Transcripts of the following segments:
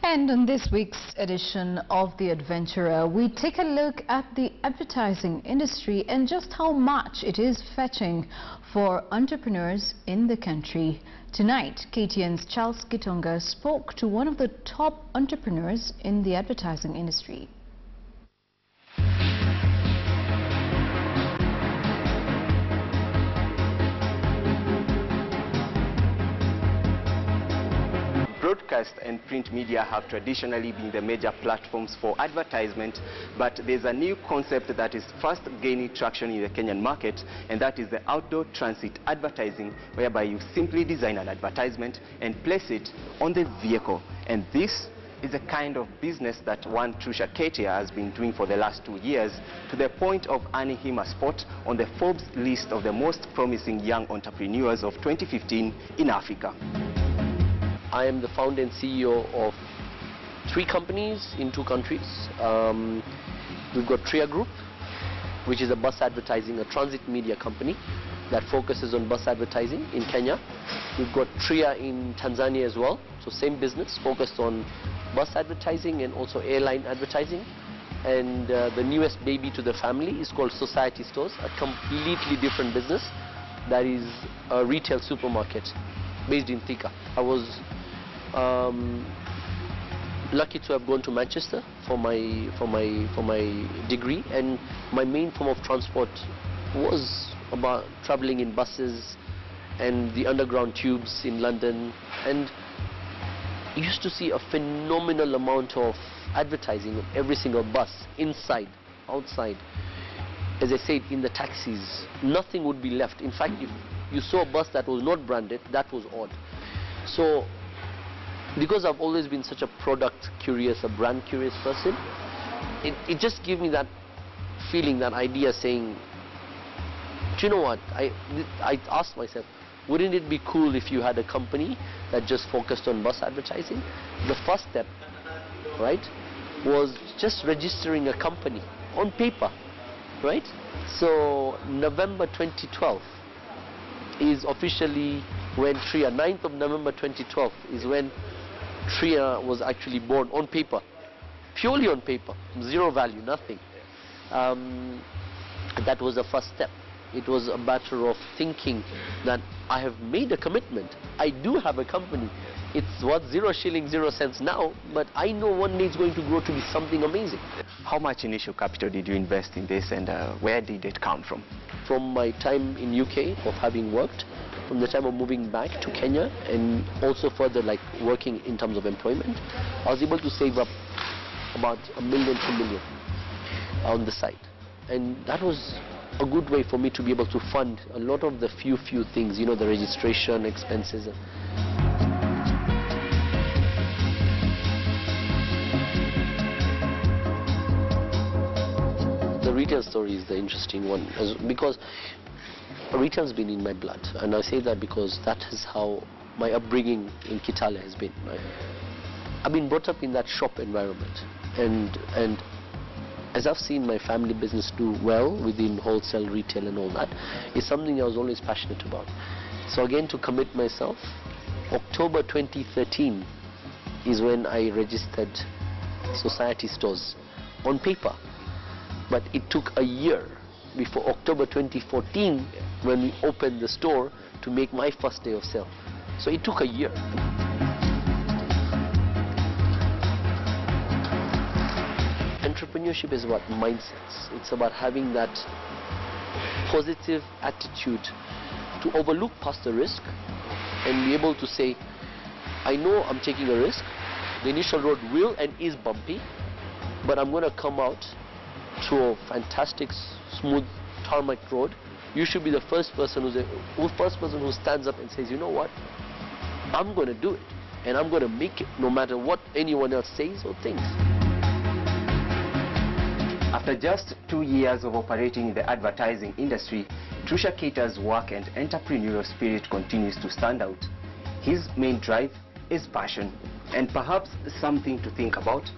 And in this week's edition of The Adventurer, we take a look at the advertising industry and just how much it is fetching for entrepreneurs in the country. Tonight, KTN's Charles Gitonga spoke to one of the top entrepreneurs in the advertising industry. Broadcast and print media have traditionally been the major platforms for advertisement, but there's a new concept that is fast gaining traction in the Kenyan market, and that is the outdoor transit advertising, whereby you simply design an advertisement and place it on the vehicle. And this is a kind of business that one Trusha Ketia has been doing for the last 2 years, to the point of earning him a spot on the Forbes list of the most promising young entrepreneurs of 2015 in Africa. I am the founder and CEO of 3 companies in 2 countries. We've got Tria Group, which is a bus advertising, a transit media company that focuses on bus advertising in Kenya. We've got Tria in Tanzania as well, so same business, focused on bus advertising and also airline advertising. And the newest baby to the family is called Society Stores, a completely different business that is a retail supermarket based in Thika. I was lucky to have gone to Manchester for my degree, and my main form of transport was about traveling in buses and the underground tubes in London, and you used to see a phenomenal amount of advertising on every single bus, inside, outside. As I said, in the taxis, nothing would be left. In fact, if you saw a bus that was not branded, that was odd. So, because I've always been such a product curious, a brand curious person, it just gave me that feeling, that idea, saying, do you know what, I asked myself, wouldn't it be cool if you had a company that just focused on bus advertising? The first step, right, was just registering a company on paper, right? So November 2012 is officially when Tria, 9th of November 2012 is when Tria was actually born, on paper, purely on paper, zero value, nothing. That was the first step. It was a matter of thinking that I have made a commitment. I do have a company. It's worth 0 shillings, 0 cents now, but I know one day it's going to grow to be something amazing. How much initial capital did you invest in this, and where did it come from? From my time in UK of having worked, from the time of moving back to Kenya, and also further like working in terms of employment, I was able to save up about $1 million, $2 million on the side. And that was a good way for me to be able to fund a lot of the few things, you know, the registration expenses. The retail story is the interesting one, because retail's been in my blood, and I say that because that is how my upbringing in Kitale has been. Right? I've been brought up in that shop environment, and as I've seen my family business do well within wholesale, retail and all that, is something I was always passionate about. So again, to commit myself, October 2013 is when I registered Society Stores on paper. But it took a year before October 2014 when we opened the store to make my first day of sale. So it took a year. Entrepreneurship is about mindsets. It's about having that positive attitude to overlook past the risk and be able to say, I know I'm taking a risk. The initial road will and is bumpy, but I'm going to come out through a fantastic, smooth tarmac road. You should be the first person who stands up and says, you know what, I'm going to do it, and I'm going to make it no matter what anyone else says or thinks. After just 2 years of operating in the advertising industry, Trusha Ketia's work and entrepreneurial spirit continues to stand out. His main drive is passion, and perhaps something to think about.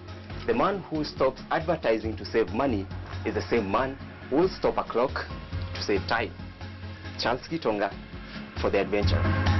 The man who stops advertising to save money is the same man who will stop a clock to save time. Charles Gitonga for The Adventurer.